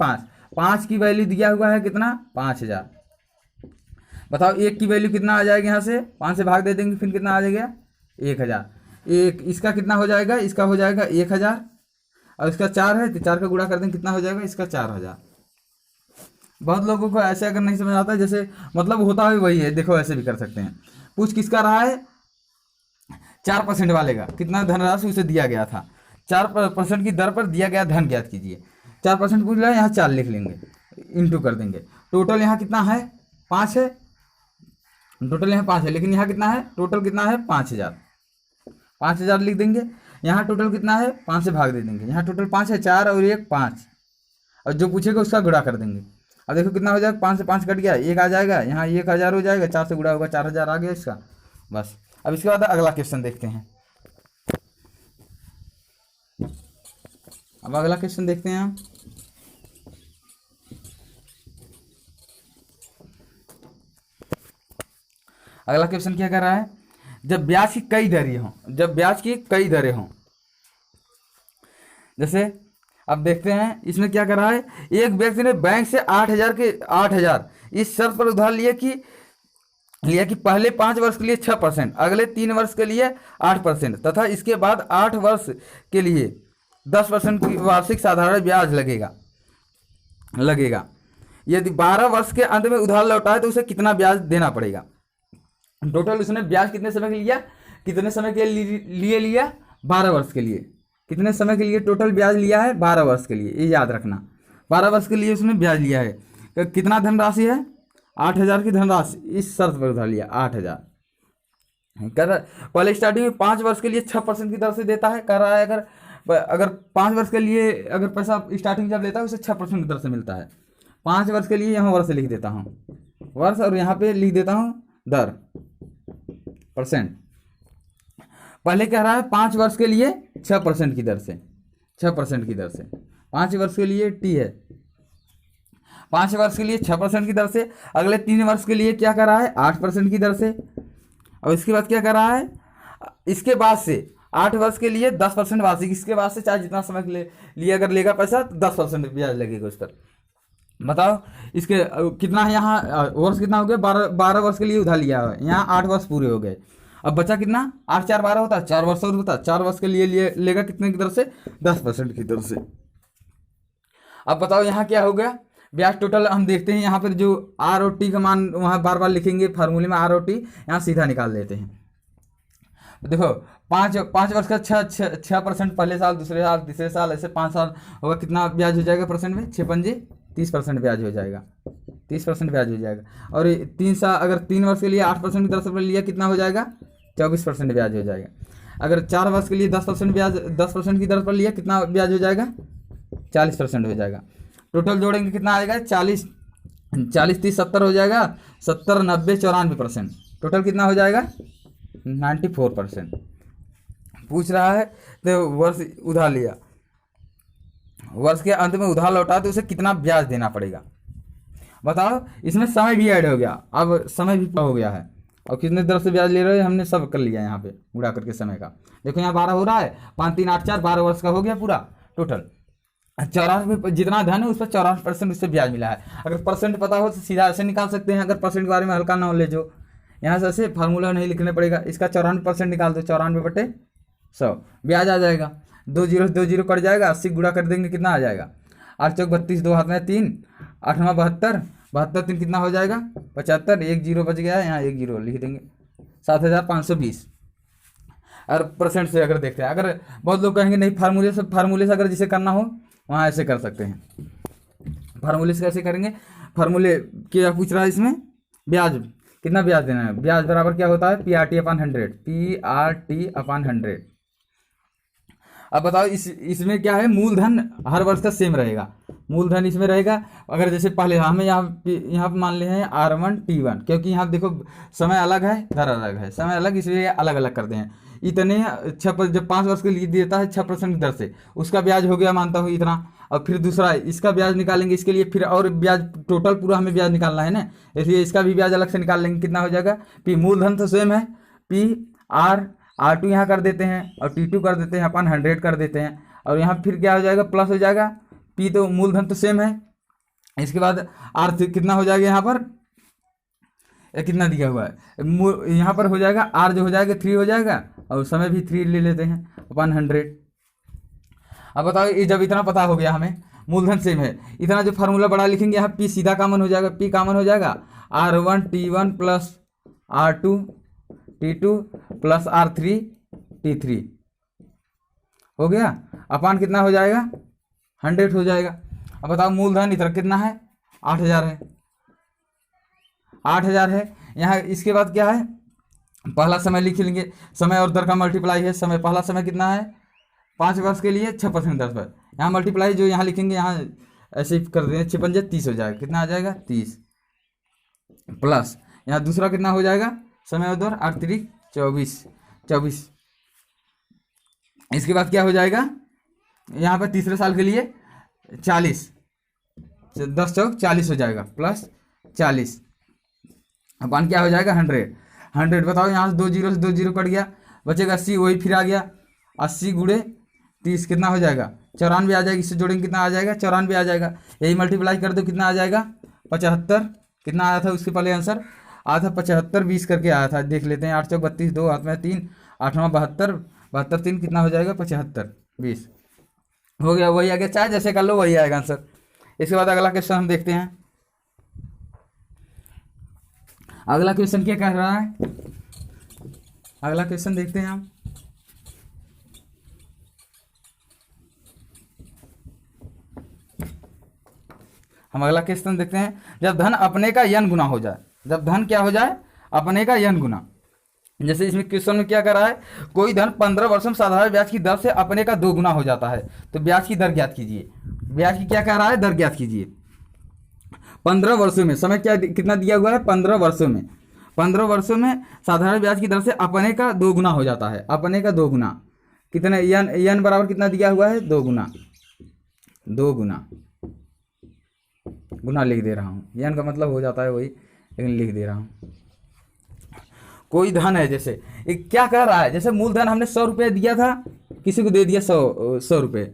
5 की वैल्यू दिया हुआ है कितना 5000। बताओ 1 की वैल्यू कितना आ जाएगा, यहाँ से 5 से भाग दे देंगे फिर कितना आ जाएगा 1000। इसका कितना हो जाएगा, इसका हो जाएगा 1000, और इसका 4 है तो 4 का गुणा कर देंगे, कितना हो जाएगा इसका 4000। बहुत लोगों को ऐसे अगर नहीं समझ आता है, जैसे मतलब होता है वही है, देखो ऐसे भी कर सकते हैं। पूछ किसका रहा है 4% वाले का, कितना धनराशि उसे दिया गया था, 4% की दर पर दिया गया धन ज्ञात कीजिए। 4% पूछ रहा है, यहाँ 4 लिख लेंगे, इंटू कर देंगे। टोटल यहाँ कितना है 5 है, टोटल यहाँ 5 है, लेकिन यहाँ कितना है टोटल कितना है 5000 लिख देंगे। यहाँ टोटल कितना है 5 से भाग दे देंगे, यहाँ टोटल 5 है, 4 और 1 5, और जो पूछेगा उसका गुणा कर देंगे। अब देखो कितना हो जाएगा, 5 से 5 कट गया, 1 आ जाएगा, यहाँ 1000 हो जाएगा, 4 से गुणा होगा 4000 आ गया इसका, बस। अब इसके बाद अगला क्वेश्चन देखते हैं। अब अगला क्वेश्चन देखते हैं हम। अगला क्वेश्चन क्या कर रहा है, जब ब्याज की कई दरें हों, जैसे अब देखते हैं इसमें क्या कर रहा है। एक व्यक्ति ने बैंक से 8000 इस शर्त पर उधार लिया कि पहले 5 वर्ष के लिए 6%, अगले 3 वर्ष के लिए 8% तथा इसके बाद 8 वर्ष के लिए 10% की वार्षिक साधारण ब्याज लगेगा। यदि 12 वर्ष के अंत में उधार लौटाए तो उसे कितना ब्याज देना पड़ेगा। टोटल उसने ब्याज कितने समय के लिया, 12 वर्ष के लिए। कितने समय के लिए टोटल ब्याज लिया है 12 वर्ष के लिए, ये याद रखना। 12 वर्ष के लिए उसने ब्याज लिया है। तो कितना धनराशि है 8000 की धनराशि, इस शर्त पर उधार लिया 8000। पहले स्टार्टिंग में 5 वर्ष के लिए 6% की दर से देता है, कह रहा है अगर 5 वर्ष के लिए अगर पैसा स्टार्टिंग जब लेता है उसे 6% की दर से मिलता है। 5 वर्ष के लिए यहाँ वर्ष लिख देता हूँ वर्ष, और यहाँ पे लिख देता हूँ दर परसेंट। पहले कह रहा है 5 वर्ष के लिए 6% की दर से, 6% की दर से 5 वर्ष के लिए टी है, 5 वर्ष के लिए 6% की दर से। अगले 3 वर्ष के लिए क्या कर रहा है 8% की दर से। और इसके बाद क्या कर रहा है, इसके बाद से 8 वर्ष के लिए 10% वार्षिक, इसके बाद से चाहे जितना समय लिए अगर लेगा पैसा तो 10% ब्याज लगेगा उस पर। बताओ इसके कितना है यहाँ वर्ष कितना हो गया, 12 वर्ष के लिए उधार लिया है, यहाँ 8 वर्ष पूरे हो गए। अब बचा कितना, 8 4 12 होता है, 4 वर्ष और होता है, 4 वर्ष के लिए लेगा कितने की दर से, 10% की दर से। अब बताओ यहाँ क्या हो गया ब्याज टोटल। हम देखते हैं यहाँ पर जो आर और टी का मान वहाँ बार बार लिखेंगे फार्मूले में, आर और टी यहाँ सीधा निकाल लेते हैं। देखो 5 वर्ष का 6% पहले साल, दूसरे साल, तीसरे साल, ऐसे 5 साल होगा, कितना ब्याज हो जाएगा परसेंट में, 6 पंजे 30% ब्याज हो जाएगा, 30% ब्याज हो जाएगा। और 3 साल अगर 3 वर्ष के लिए 8% की दर से लिया कितना हो जाएगा, 24% ब्याज हो जाएगा। अगर 4 वर्ष के लिए 10% ब्याज, 10% की दर पर लिया कितना ब्याज हो जाएगा, 40% हो जाएगा। टोटल जोड़ेंगे कितना आएगा, 40 30 70 हो जाएगा, 70 90 94%, टोटल कितना हो जाएगा 94%। पूछ रहा है तो वर्ष उधार लिया, वर्ष के अंत में उधार लौटा तो उसे कितना ब्याज देना पड़ेगा। बताओ इसमें समय भी ऐड हो गया, अब समय भी हो गया है, और कितने दर से ब्याज ले रहे हैं हमने सब कर लिया यहाँ पे उड़ा करके समय का। देखो यहाँ 12 हो रहा है, 5 3 8 4 12 वर्ष का हो गया पूरा टोटल। 84 जितना धन है उस पर 84% उससे ब्याज मिला है। अगर परसेंट पता हो तो सीधा ऐसे निकाल सकते हैं, अगर परसेंट के बारे में हल्का नॉलेज हो, यहाँ से ऐसे फार्मूला नहीं लिखने पड़ेगा। इसका 94% निकाल दो, 94/100 ब्याज आ जाएगा। 2 जीरो 2 जीरो कट जाएगा, 80 गुणा कर देंगे कितना आ जाएगा, 8 चौक 32, 2 हाथ में 3, 8 72, 72 3 कितना हो जाएगा 75, 1 जीरो बच गया है, यहाँ 1 जीरो लिख देंगे, 7520। और परसेंट से अगर देखते हैं, अगर बहुत लोग कहेंगे नहीं फार्मूले से अगर जिसे करना हो वहाँ ऐसे कर सकते हैं। फार्मूले से कैसे करेंगे, फार्मूले क्या पूछ रहा है इसमें, ब्याज कितना ब्याज देना है, ब्याज बराबर क्या होता है PRT/100, PRT/100। अब बताओ इसमें क्या है, मूलधन हर वर्ष का सेम रहेगा, मूलधन इसमें रहेगा। अगर जैसे पहले हमें यहाँ पे मान ले हैं R1 T1, क्योंकि यहाँ देखो समय अलग है, दर अलग है, समय अलग, इसलिए अलग अलग करते हैं। इतने जब 5 वर्ष के लिए देता है 6% की दर से, उसका ब्याज हो गया मानता हूँ इतना। और फिर दूसरा इसका ब्याज निकालेंगे, इसके लिए फिर और ब्याज, टोटल पूरा हमें ब्याज निकालना है ना, इसलिए इसका भी ब्याज अलग से निकाल लेंगे। कितना हो जाएगा, पी मूलधन तो सेम है, R2 यहाँ कर देते हैं और T2 कर देते हैं, अपन 100 कर देते हैं, और यहाँ फिर क्या हो जाएगा प्लस हो जाएगा, P तो मूलधन तो सेम है। इसके बाद R कितना हो जाएगा, यहाँ पर कितना दिया हुआ है, यहाँ पर हो जाएगा R जो हो जाएगा 3 हो जाएगा, और समय भी 3 ले लेते हैं अपन 100। अब बताओ ये जब इतना पता हो गया हमें, मूलधन सेम है, इतना जो फार्मूला बड़ा लिखेंगे यहाँ P सीधा कॉमन हो जाएगा, P कॉमन हो जाएगा, R1 T1 plus R2 T2 plus R3 T3 हो गया, अपान कितना हो जाएगा 100 हो जाएगा। अब बताओ मूलधन इधर कितना है 8000 है, 8000 है। यहाँ इसके बाद क्या है, पहला समय लिख लेंगे, समय और दर का मल्टीप्लाई है, समय पहला समय कितना है 5 वर्ष के लिए 6% दर पर, यहाँ मल्टीप्लाई जो यहाँ लिखेंगे यहाँ ऐसे कर देंगे, 6 पंजे 30 हो जाएगा, कितना आ जाएगा 30, प्लस यहाँ दूसरा कितना हो जाएगा समय और दर 8 3 24। इसके बाद क्या हो जाएगा, यहाँ पर तीसरे साल के लिए 40, 10 चौक 40 हो जाएगा, प्लस 40 अपन क्या हो जाएगा 100। बताओ यहाँ से 2 जीरो से 2 जीरो कट गया, बचेगा 80, वही फिर आ गया 80 गुणे 30 कितना हो जाएगा 94 आ जाएगा, इससे जोड़ेंगे कितना आ जाएगा 94 आ जाएगा, यही मल्टीप्लाई कर दो कितना आ जाएगा 75। कितना आया था उसके पहले आंसर आया था 75 20 करके आया था, देख लेते हैं, 8 चौक 32, 2 हाथ में 3, 8 72, 72 3 कितना हो जाएगा 75 20 हो गया, वही आ गया, चाहे जैसे कर लो वही आएगा आंसर। इसके बाद अगला क्वेश्चन हम देखते हैं, अगला क्वेश्चन क्या कह रहा है, अगला क्वेश्चन देखते हैं हम अगला क्वेश्चन देखते हैं। जब धन अपने का n गुना हो जाए, जब धन क्या हो जाए अपने का n गुना, जैसे इसमें क्वेश्चन में क्या कर रहा है, कोई धन 15 वर्षों में साधारण ब्याज की दर से अपने का 2 गुना हो जाता है, तो ब्याज की दर ज्ञात कीजिए। ब्याज की क्या कह रहा है, दर ज्ञात कीजिए। 15 वर्षों में समय क्या कितना दिया हुआ है, 15 वर्षों में। 15 वर्षों में साधारण ब्याज की दर से अपने का 2 गुना हो जाता है, अपने का 2 गुना। कितने यन बराबर कितना दिया हुआ है, 2 गुना। 2 गुना गुना लिख दे रहा हूँ, यन का मतलब हो जाता है वही, लेकिन लिख दे रहा हूँ। कोई धन है, जैसे क्या कर रहा है, जैसे मूलधन हमने 100 रुपये दिया था, किसी को दे दिया 100 रुपये,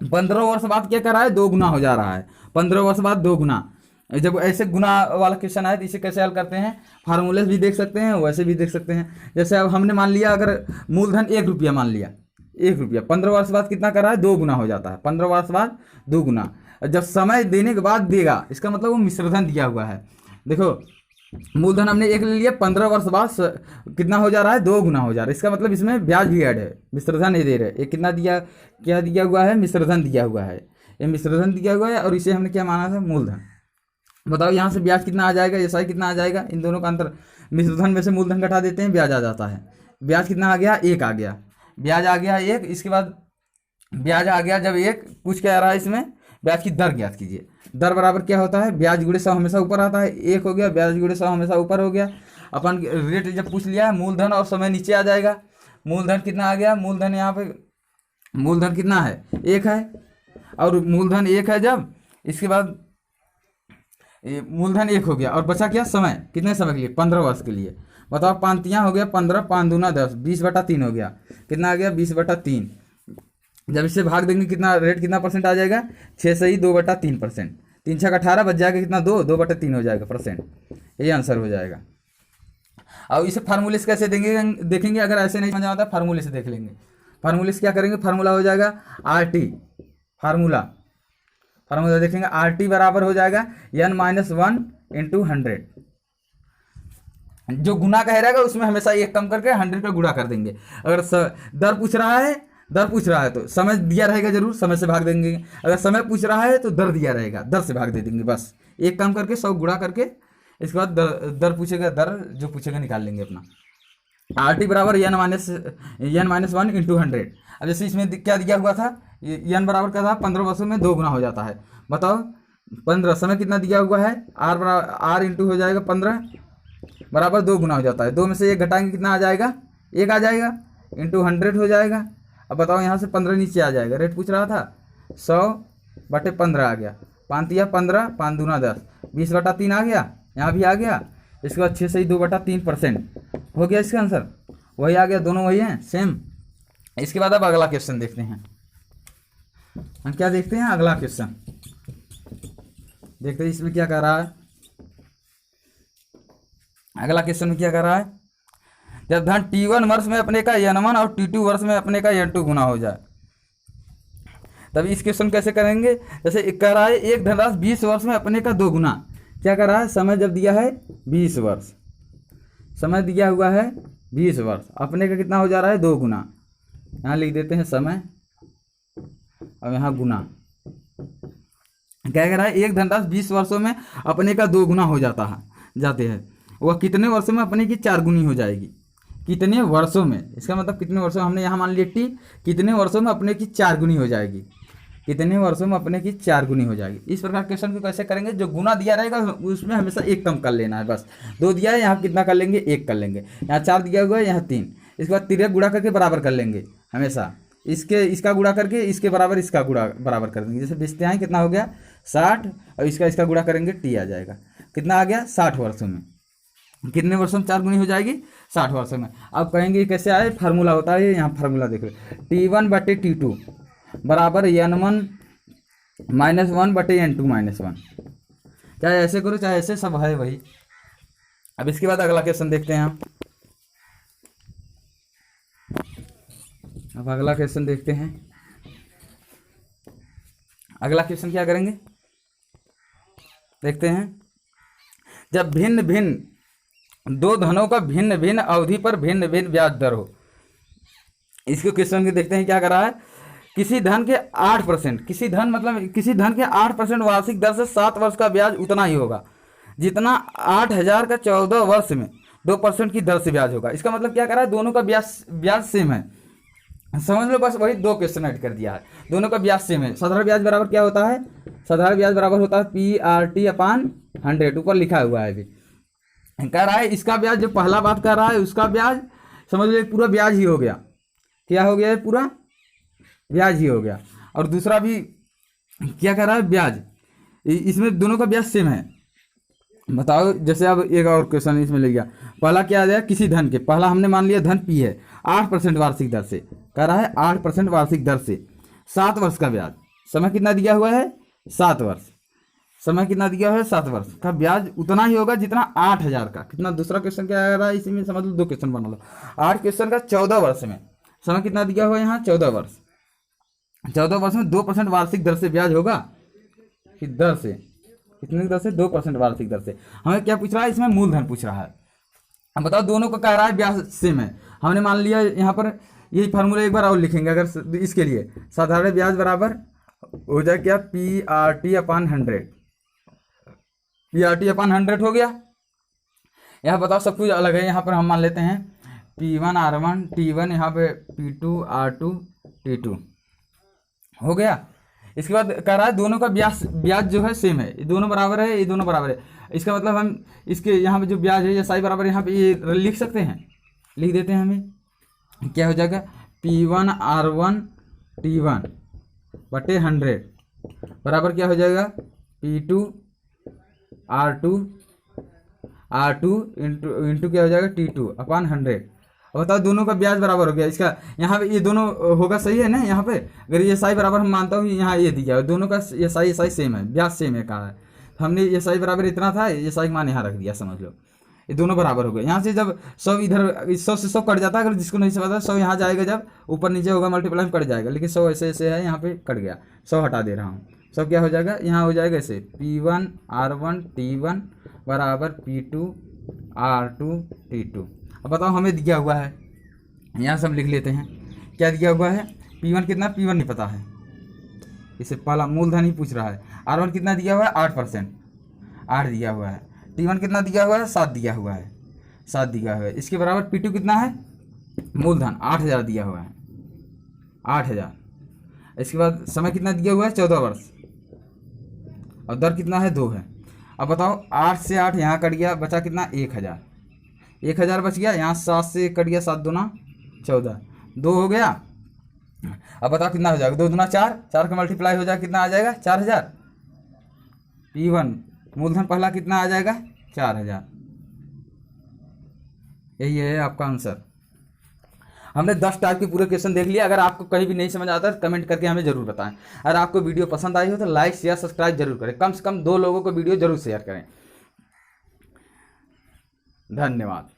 15 वर्ष बाद क्या कर रहा है, 2 गुना हो जा रहा है। 15 वर्ष बाद 2 गुना। जब ऐसे गुना वाला क्वेश्चन आए तो इसे कैसे हल करते हैं, फार्मूले भी देख सकते हैं, वैसे भी देख सकते हैं। जैसे अब हमने मान लिया, अगर मूलधन 1 रुपया मान लिया, 1 रुपया 15 वर्ष बाद कितना कर रहा है, 2 गुना हो जाता है। 15 वर्ष बाद 2 गुना। जब समय देने के बाद देगा, इसका मतलब वो मिश्रधन दिया हुआ है। देखो मूलधन हमने 1 ले लिया, 15 वर्ष बाद कितना हो जा रहा है, 2 गुना हो जा रहा है। इसका मतलब इसमें ब्याज भी ऐड है, मिश्रधन नहीं दे रहे। ये कितना दिया, क्या दिया हुआ है, मिश्रधन दिया हुआ है। ये मिश्रधन दिया हुआ है और इसे हमने क्या माना था, मूलधन। बताओ यहाँ से ब्याज कितना आ जाएगा, ऐसा ही कितना आ जाएगा, इन दोनों का अंतर। मिश्रधन में से मूलधन घटा देते हैं, ब्याज आ जाता है। ब्याज कितना आ गया, 1 आ गया, ब्याज आ गया 1। इसके बाद ब्याज आ गया जब 1, पूछ क्या आ रहा है इसमें, ब्याज की दर ज्ञात कीजिए। दर बराबर क्या होता है, ब्याज गुणे 100 हमेशा ऊपर आता है, 1 हो गया, ब्याज गुणे 100 हमेशा ऊपर हो गया। अपन रेट जब पूछ लिया, मूलधन और समय नीचे आ जाएगा। मूलधन कितना आ गया, मूलधन यहाँ पे मूलधन कितना है, 1 है, और मूलधन 1 है जब, इसके बाद मूलधन 1 हो गया और बचा क्या, समय। कितने समय के लिए, 15 वर्ष के लिए। बताओ, 5 हो गया 15, 5 दूना 10, 20/3 हो गया। कितना आ गया, 20/3। जब इससे भाग देंगे कितना रेट, कितना परसेंट आ जाएगा, 6 से ही 2/3%। 3 6 18 बच जाएगा, कितना 2/3 हो जाएगा परसेंट। यही आंसर हो जाएगा। अब इसे फार्मूले से कैसे देखेंगे, अगर ऐसे नहीं समझ आता फार्मूले से देख लेंगे। फार्मूले से क्या करेंगे, फार्मूला हो जाएगा RT। फार्मूला देखेंगे, RT बराबर हो जाएगा n-1 × 100। जो गुना कह रहेगा उसमें हमेशा 1 कम करके 100 का गुणा कर देंगे। अगर दर पूछ रहा है तो समय दिया रहेगा, जरूर समय से भाग देंगे। अगर समय पूछ रहा है तो दर दिया रहेगा, दर से भाग दे देंगे, बस 1 कम करके 100 गुणा करके। इसके बाद दर पूछेगा, दर जो पूछेगा निकाल लेंगे अपना। RT बराबर n-1 × 100। अब जैसे इसमें क्या दिया हुआ था, n बराबर क्या था, 15 वर्षों में 2 गुना हो जाता है। बताओ 15, समय कितना दिया हुआ है, R इंटू हो जाएगा 15 बराबर 2 गुना हो जाता है। 2 में से 1 घटाएंगे, कितना आ जाएगा, 1 आ जाएगा, इंटू 100 हो जाएगा। अब बताओ यहाँ से 15 नीचे आ जाएगा, रेट पूछ रहा था, 100/15 आ गया। 5 या 15, 5 दूना 10, 20/3 आ गया, यहाँ भी आ गया। इसके बाद 6 से ही 2/3% हो गया इसका आंसर, वही आ गया, दोनों वही हैं सेम। इसके बाद अब अगला क्वेश्चन देखते हैं। हम क्या देखते हैं, अगला क्वेश्चन देखते हैं, इसमें क्या कर रहा है। अगला क्वेश्चन में क्या कर रहा है, जब धन T1 वर्ष में अपने का n1 और T2 वर्ष में अपने का n2 गुना हो जाए, तब इस क्वेश्चन कैसे करेंगे। जैसे कह रहा है एक धनराशि 20 वर्ष में अपने का 2 गुना। क्या कर रहा है, समय जब दिया है 20 वर्ष, समय दिया हुआ है 20 वर्ष, अपने का कितना हो जा रहा है, 2 गुना। यहाँ लिख देते हैं समय और यहाँ गुना। क्या कह रहा है, एक धनराशि 20 वर्षों में अपने का 2 गुना हो जाते हैं, वह कितने वर्षों में अपने की 4 गुनी हो जाएगी। कितने वर्षों में, इसका मतलब कितने वर्षों में, हमने यहाँ मान लिया T, कितने वर्षों में अपने की 4 गुनी हो जाएगी। कितने वर्षों में अपने की 4 गुनी हो जाएगी। इस प्रकार क्वेश्चन को कैसे करेंगे, जो गुना दिया रहेगा उसमें हमेशा 1 कम कर लेना है, बस 2 दिया है, यहाँ कितना कर लेंगे, 1 कर लेंगे। यहाँ 4 दिया हुआ है, यहाँ 3। इसके बाद 3 गुणा करके बराबर कर लेंगे हमेशा, इसका गुणा करके इसके बराबर इसका गुणा बराबर कर देंगे। जैसे 20 कितना हो गया, 60, और इसका गुणा करेंगे, T आ जाएगा, कितना आ गया, 60 वर्षों में। कितने वर्षों में 4 गुनी हो जाएगी, 60 वर्षों में। अब कहेंगे कैसे आए, फार्मूला होता है, यहाँ फार्मूला देख लो, T1/T2 बराबर n1 - 1/n2 - 1। चाहे ऐसे करो चाहे ऐसे, सब है वही। अब इसके बाद अगला क्वेश्चन देखते हैं हम। अब अगला क्वेश्चन देखते हैं। अगला क्वेश्चन क्या करेंगे, देखते हैं। जब भिन्न भिन्न 2 धनों का भिन्न भिन्न अवधि पर भिन्न भिन्न ब्याज दर हो। इसके क्वेश्चन को देखते हैं, क्या कर रहा है, किसी धन के 8%, किसी धन के 8% वार्षिक दर से 7 वर्ष का ब्याज उतना ही होगा जितना 8000 का 14 वर्ष में 2% की दर से ब्याज होगा। इसका मतलब क्या कर रहा है, दोनों का ब्याज सेम है, समझ लो, बस वही दो क्वेश्चन ऐड कर दिया है, दोनों का ब्याज सेम है। साधारण ब्याज बराबर क्या होता है, साधारण ब्याज बराबर होता है PRT/100, ऊपर लिखा हुआ है। अभी कह रहा है इसका ब्याज, जो पहला बात कर रहा है उसका ब्याज समझ लो पूरा ब्याज ही हो गया, क्या हो गया है, पूरा ब्याज ही हो गया। और दूसरा भी क्या कर रहा है, ब्याज, इसमें दोनों का ब्याज सेम है। बताओ, जैसे अब एक और क्वेश्चन इसमें ले गया, पहला क्या आ जाएगा, किसी धन के, पहला हमने मान लिया धन P है, 8% वार्षिक दर से, कह रहा है 8% वार्षिक दर से, 7 वर्ष का ब्याज, समय कितना दिया हुआ है, 7 वर्ष, समय कितना दिया हुआ है, 7 वर्ष का ब्याज उतना ही होगा जितना 8,000 का। कितना, दूसरा क्वेश्चन क्या आ रहा है, इसी में समझ लो 2 क्वेश्चन बना लो। 8 क्वेश्चन का 14 वर्ष में समय कितना दिया हुआ है, यहाँ 14 वर्ष, 14 वर्ष में 2% वार्षिक दर से ब्याज होगा, किस दर से, कितने दर से, 2% वार्षिक दर से। हमें क्या पूछ रहा है, इसमें मूलधन पूछ रहा है। अब बताओ, दोनों का कह रहा है ब्याज सेम है, हमने मान लिया यहाँ पर यही फार्मूला एक बार और लिखेंगे। अगर इसके लिए साधारण ब्याज बराबर हो जाए क्या, PRT/100, PRT/100 हो गया। यहाँ बताओ सब कुछ अलग है, यहाँ पर हम मान लेते हैं P1R1 T1, यहाँ पे P2R2 T2 हो गया। इसके बाद कह रहा है दोनों का ब्याज जो है सेम है, ये दोनों बराबर है, ये दोनों बराबर है। इसका मतलब हम इसके यहाँ पे जो ब्याज है, ये साई बराबर, यहाँ पे ये लिख सकते हैं, लिख देते हैं। हमें क्या हो जाएगा, P1R1 T1 बटे 100 बराबर क्या हो जाएगा, P2R2 इंटू क्या हो जाएगा, T2/100। अब बताओ, दोनों का ब्याज बराबर हो गया। इसका यहाँ पे ये दोनों होगा, सही है ना, यहाँ पे अगर ये साई बराबर, हम मानता हूँ यहाँ ये दिया है, दोनों का ये साई सेम है, ब्याज सेम है कहा है, तो हमने ये साई बराबर इतना था, ये साई मान यहाँ रख दिया, समझ लो ये दोनों बराबर हो गए। यहाँ से जब 100 इधर 100 से 100 कट जाता है, अगर जिसको नहीं समझ 100 यहाँ जाएगा, जब ऊपर नीचे होगा मल्टीप्लाई में कट जाएगा, लेकिन 100 ऐसे ऐसे है, यहाँ पे कट गया, 100 हटा दे रहा हूँ, 100 क्या हो जाएगा, यहाँ हो जाएगा ऐसे P1R1 T1 बराबर P2R2 T2। अब बताओ, हमें दिया हुआ है, यहाँ से हम लिख लेते हैं, क्या दिया हुआ है, P1 कितना, P1 नहीं पता है, इसे पहला मूलधन ही पूछ रहा है। R1 कितना दिया हुआ है, 8%, 8 दिया हुआ है। T1 कितना दिया हुआ है, 7 दिया हुआ है, 7 दिया हुआ है। इसके बराबर P2 कितना है, मूलधन 8,000 दिया हुआ है, 8,000। इसके बाद समय कितना दिया हुआ है, 14 वर्ष, और दर कितना है, 2 है। अब बताओ, 8 से 8 यहाँ कट गया, बचा कितना, 1,000, 1,000 बच गया। यहाँ 7 से कट गया, 7 दूना 14, 2 हो गया। अब बताओ कितना हो जाएगा, 2 दूना 4, 4 का मल्टीप्लाई हो जाएगा, कितना आ जाएगा, 4,000। P1 मूलधन पहला कितना आ जाएगा, 4,000। यही है आपका आंसर। हमने 10 टाइप के पूरे क्वेश्चन देख लिया। अगर आपको कहीं भी नहीं समझ आता है कमेंट करके हमें जरूर बताएं। अगर आपको वीडियो पसंद आई हो तो लाइक शेयर सब्सक्राइब जरूर करें, कम से कम 2 लोगों को वीडियो जरूर शेयर करें। धन्यवाद।